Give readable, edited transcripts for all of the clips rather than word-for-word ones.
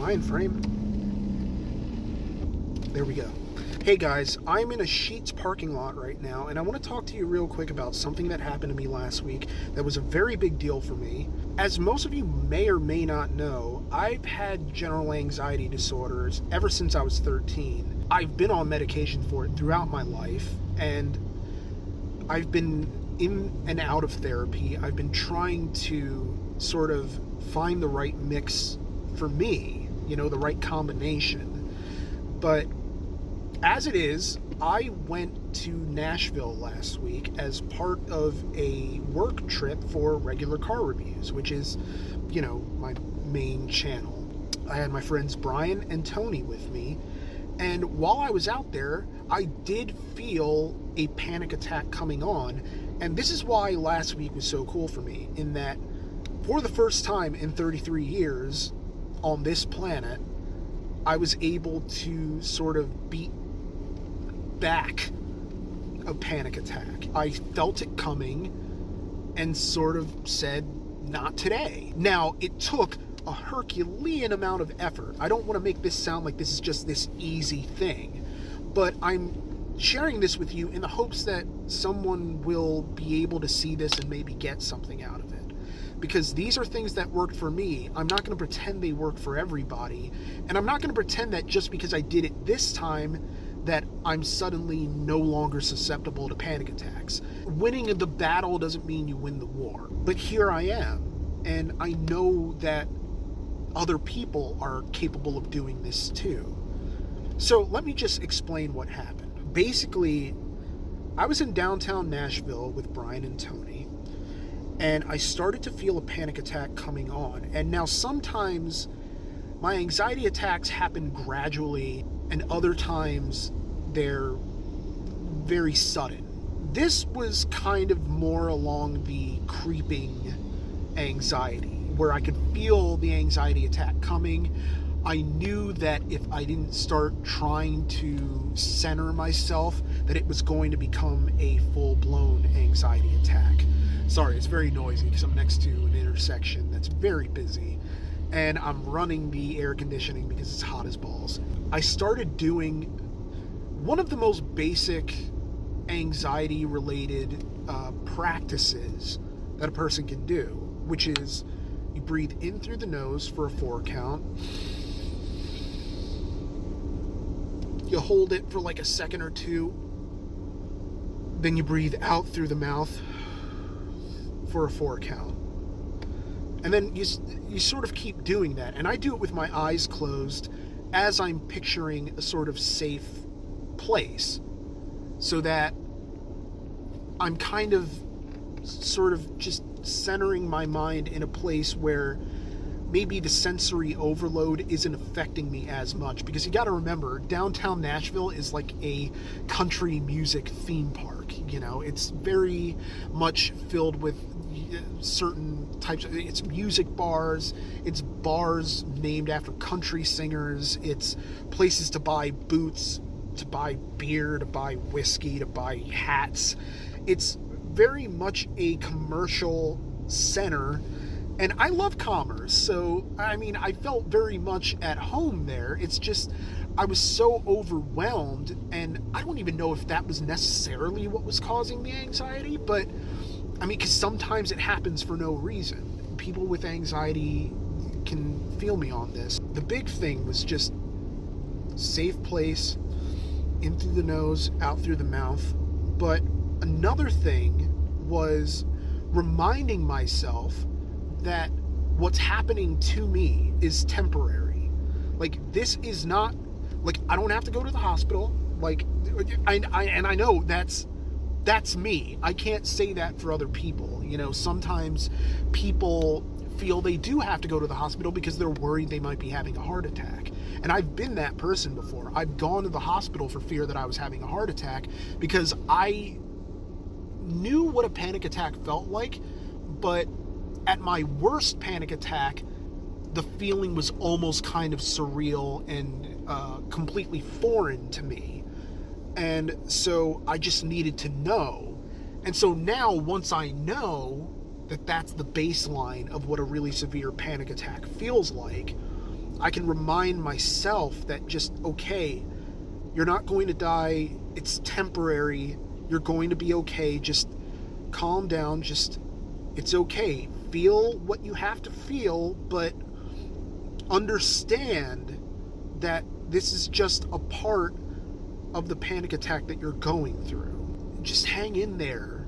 I in frame? There we go. Hey guys, I'm in a Sheetz parking lot right now, and I want to talk to you real quick about something that happened to me last week that was a very big deal for me. As most of you may or may not know, I've had general anxiety disorders ever since I was 13. I've been on medication for it throughout my life, and I've been in and out of therapy. I've been trying to sort of find the right mix for me, the right combination. But as it is, I went to Nashville last week as part of a work trip for Regular Car Reviews, which is, my main channel. I had my friends Brian and Tony with me, and while I was out there, I did feel a panic attack coming on, and this is why last week was so cool for me, in that for the first time in 33 years on this planet, I was able to sort of beat back a panic attack. I felt it coming and sort of said, not today. Now, it took a Herculean amount of effort. I don't want to make this sound like this is just this easy thing, but I'm sharing this with you in the hopes that someone will be able to see this and maybe get something out of it. Because these are things that worked for me. I'm not going to pretend they work for everybody, and I'm not going to pretend that just because I did it this time that I'm suddenly no longer susceptible to panic attacks. Winning the battle doesn't mean you win the war. But here I am, and I know that other people are capable of doing this too. So let me just explain what happened. Basically, I was in downtown Nashville with Brian and Tony, and I started to feel a panic attack coming on. And now sometimes my anxiety attacks happen gradually, and other times they're very sudden. This was kind of more along the creeping anxiety, where I could feel the anxiety attack coming. I knew that if I didn't start trying to center myself, that it was going to become a full-blown anxiety attack. Sorry, it's very noisy because I'm next to an intersection that's very busy, and I'm running the air conditioning because it's hot as balls. I started doing one of the most basic anxiety-related practices that a person can do, which is you breathe in through the nose for a 4 count. You hold it for like a second or two. Then you breathe out through the mouth for a 4 count. And then you sort of keep doing that. And I do it with my eyes closed as I'm picturing a sort of safe place, so that I'm kind of sort of just centering my mind in a place where maybe the sensory overload isn't affecting me as much. Because you got to remember, downtown Nashville is like a country music theme park. It's very much filled with certain types of, it's music bars, it's bars named after country singers, it's places to buy boots, to buy beer, to buy whiskey, to buy hats. It's very much a commercial center, and I love commerce, so I felt very much at home there. It's just I was so overwhelmed, and I don't even know if that was necessarily what was causing the anxiety, but because sometimes it happens for no reason. People with anxiety can feel me on this. The big thing was just safe place, in through the nose, out through the mouth. But another thing was reminding myself that what's happening to me is temporary. Like, this is not, like, I don't have to go to the hospital. Like, I know that's me. I can't say that for other people. Sometimes people feel they do have to go to the hospital because they're worried they might be having a heart attack. And I've been that person before. I've gone to the hospital for fear that I was having a heart attack because I knew what a panic attack felt like, but at my worst panic attack, the feeling was almost kind of surreal and completely foreign to me. And so I just needed to know. And so now, once I know that that's the baseline of what a really severe panic attack feels like, I can remind myself that just, okay, you're not going to die. It's temporary. You're going to be okay. Just calm down. Just, it's okay. Feel what you have to feel, but understand that this is just a part of the panic attack that you're going through. Just hang in there.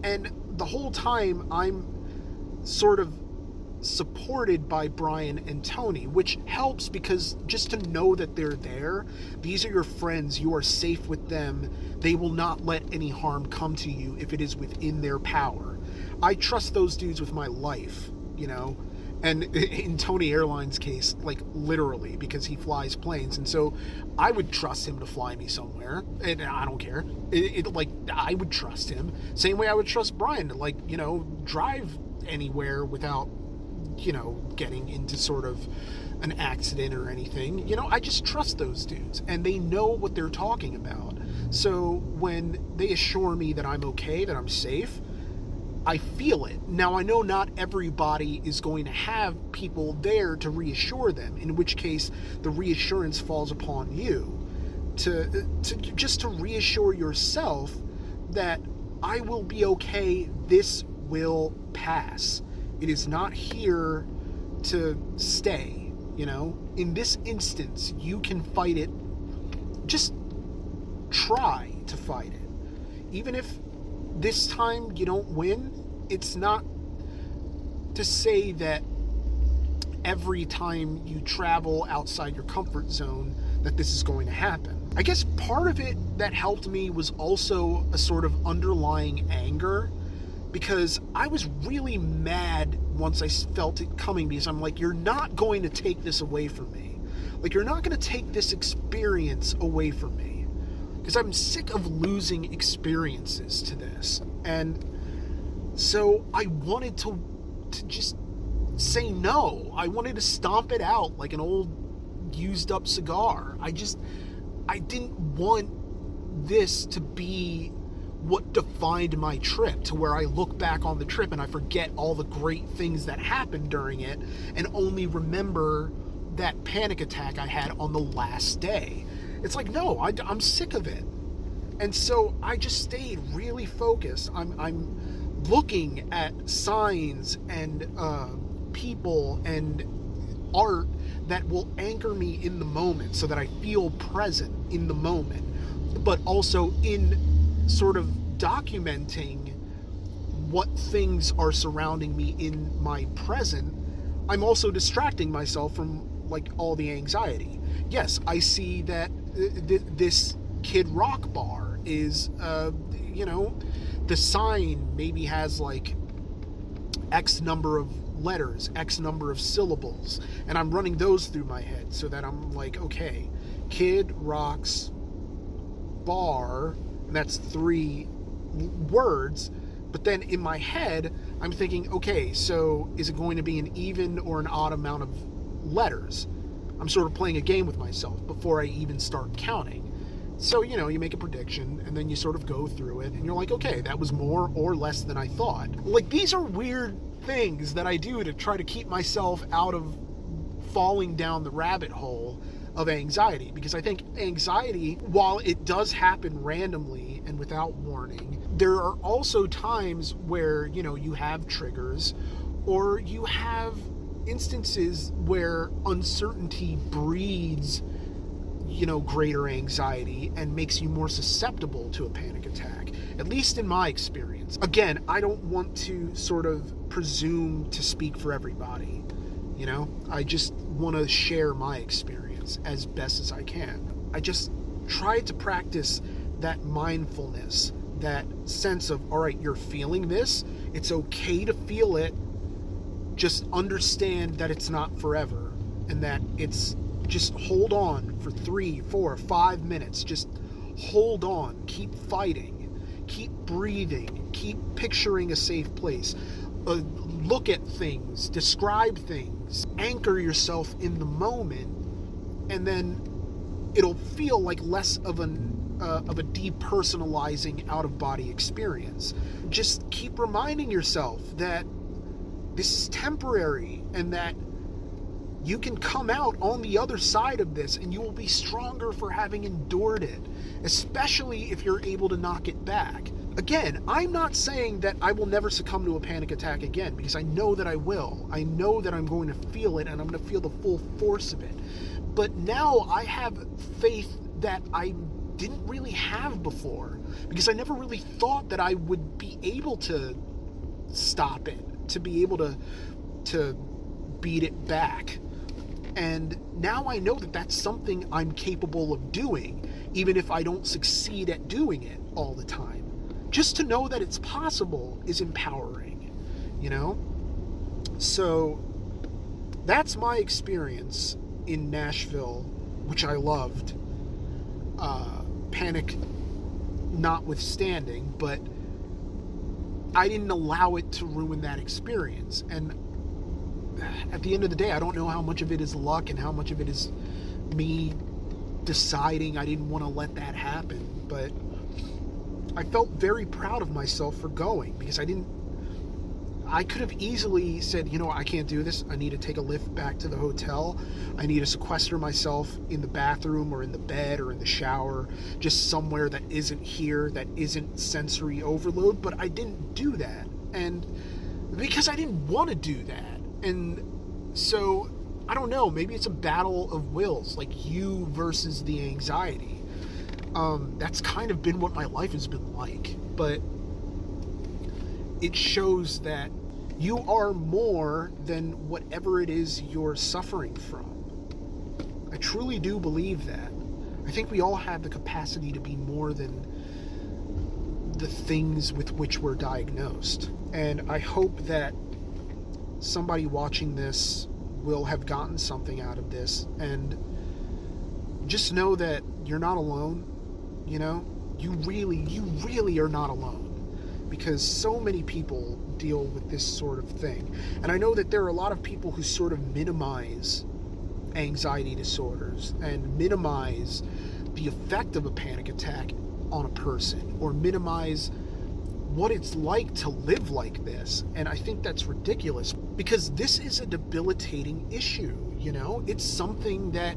And the whole time I'm sort of supported by Brian and Tony, which helps because just to know that they're there, these are your friends, you are safe with them, they will not let any harm come to you if it is within their power. I trust those dudes with my life, you know, and in Tony Airlines' case, like literally, because he flies planes, and so I would trust him to fly me somewhere, and I don't care. Like, I would trust him. Same way I would trust Brian to, like, you know, drive anywhere without, you know, getting into sort of an accident or anything. You know, I just trust those dudes, and they know what they're talking about. So when they assure me that I'm okay, that I'm safe, I feel it. Now, I know not everybody is going to have people there to reassure them, in which case the reassurance falls upon you to just to reassure yourself that I will be okay, this will pass. It is not here to stay, you know? In this instance, you can fight it. Just try to fight it. Even if this time you don't win, it's not to say that every time you travel outside your comfort zone that this is going to happen. I guess part of it that helped me was also a sort of underlying anger, because I was really mad once I felt it coming, because I'm like, you're not going to take this away from me. Like, you're not going to take this experience away from me. Because I'm sick of losing experiences to this. And so I wanted to just say no. I wanted to stomp it out like an old used up cigar. I didn't want this to be what defined my trip, to where I look back on the trip and I forget all the great things that happened during it and only remember that panic attack I had on the last day. It's like, no, I'm sick of it. And so I just stayed really focused. I'm looking at signs and people and art that will anchor me in the moment so that I feel present in the moment, but also in sort of documenting what things are surrounding me in my present. I'm also distracting myself from like all the anxiety. Yes, I see that this Kid Rock bar is, you know, the sign maybe has like X number of letters, X number of syllables, and I'm running those through my head so that I'm like, okay, Kid Rock's bar, and that's 3 words, but then in my head, I'm thinking, okay, so is it going to be an even or an odd amount of letters? I'm sort of playing a game with myself before I even start counting. So, you know, you make a prediction and then you sort of go through it and you're like, okay, that was more or less than I thought. Like, these are weird things that I do to try to keep myself out of falling down the rabbit hole of anxiety, because I think anxiety, while it does happen randomly and without warning, there are also times where, you know, you have triggers or you have instances where uncertainty breeds, you know, greater anxiety and makes you more susceptible to a panic attack, at least in my experience. Again, I don't want to sort of presume to speak for everybody, you know? I just want to share my experience as best as I can. I just tried to practice that mindfulness, that sense of, all right, you're feeling this, it's okay to feel it, just understand that it's not forever, and that it's just hold on for 3, 4, 5 minutes. Just hold on, keep fighting, keep breathing, keep picturing a safe place. Look at things, describe things, anchor yourself in the moment, and then it'll feel like less of a depersonalizing out-of-body experience. Just keep reminding yourself that this is temporary and that you can come out on the other side of this and you will be stronger for having endured it, especially if you're able to knock it back. Again, I'm not saying that I will never succumb to a panic attack again, because I know that I will. I know that I'm going to feel it, and I'm going to feel the full force of it. But now I have faith that I didn't really have before, because I never really thought that I would be able to stop it, to be able to beat it back. And now I know that that's something I'm capable of doing, even if I don't succeed at doing it all the time. Just to know that it's possible is empowering, you know? So that's my experience in Nashville, which I loved. Panic notwithstanding, but I didn't allow it to ruin that experience. And at the end of the day, I don't know how much of it is luck and how much of it is me deciding I didn't want to let that happen, but I felt very proud of myself for going, because I could have easily said, you know, I can't do this. I need to take a lift back to the hotel. I need to sequester myself in the bathroom or in the bed or in the shower, just somewhere that isn't here, that isn't sensory overload. But I didn't do that. And because I didn't want to do that. And so, I don't know, maybe it's a battle of wills, like you versus the anxiety. That's kind of been what my life has been like. But it shows that you are more than whatever it is you're suffering from. I truly do believe that. I think we all have the capacity to be more than the things with which we're diagnosed. And I hope that somebody watching this will have gotten something out of this, and just know that you're not alone. You know, you really are not alone. Because so many people deal with this sort of thing. And I know that there are a lot of people who sort of minimize anxiety disorders and minimize the effect of a panic attack on a person, or minimize what it's like to live like this. And I think that's ridiculous, because this is a debilitating issue, you know? It's something that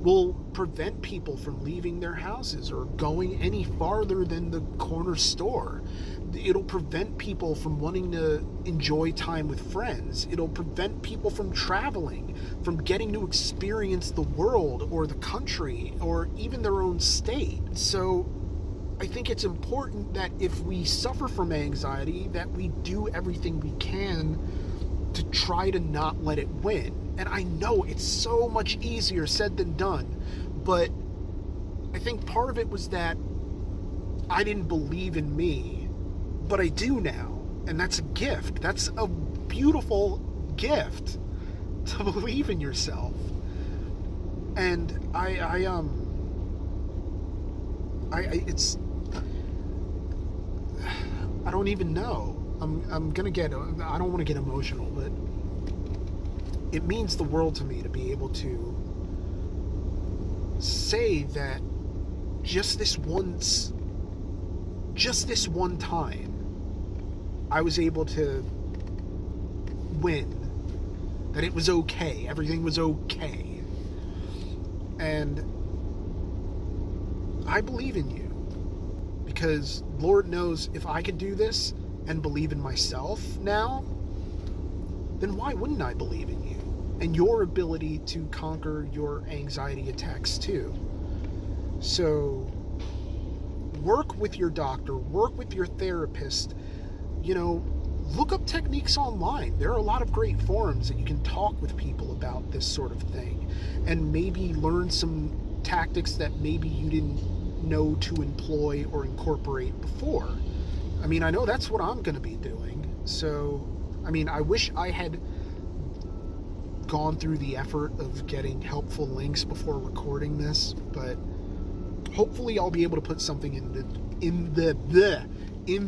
will prevent people from leaving their houses or going any farther than the corner store. It'll prevent people from wanting to enjoy time with friends. It'll prevent people from traveling, from getting to experience the world or the country or even their own state. So I think it's important that if we suffer from anxiety, that we do everything we can to try to not let it win. And I know it's so much easier said than done, but I think part of it was that I didn't believe in me. But I do now, and that's a gift. That's a beautiful gift, to believe in yourself. And I don't even know. I'm gonna get. I don't want to get emotional, but it means the world to me to be able to say that just this one time, I was able to win. That it was okay. Everything was okay. And I believe in you. Because Lord knows if I could do this and believe in myself now, then why wouldn't I believe in you? And your ability to conquer your anxiety attacks too. So work with your doctor, work with your therapist. You know, look up techniques online. There are a lot of great forums that you can talk with people about this sort of thing, and maybe learn some tactics that maybe you didn't know to employ or incorporate before. I mean, I know that's what I'm going to be doing. So, I mean, I wish I had gone through the effort of getting helpful links before recording this, but hopefully I'll be able to put something in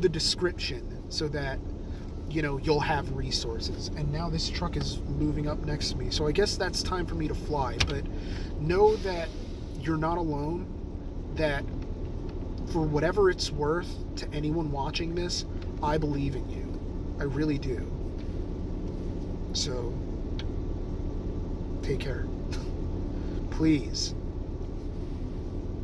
the description, so that, you know, you'll have resources. And now this truck is moving up next to me, so I guess that's time for me to fly. But know that you're not alone, that for whatever it's worth to anyone watching this, I believe in you. I really do. So take Take care. Please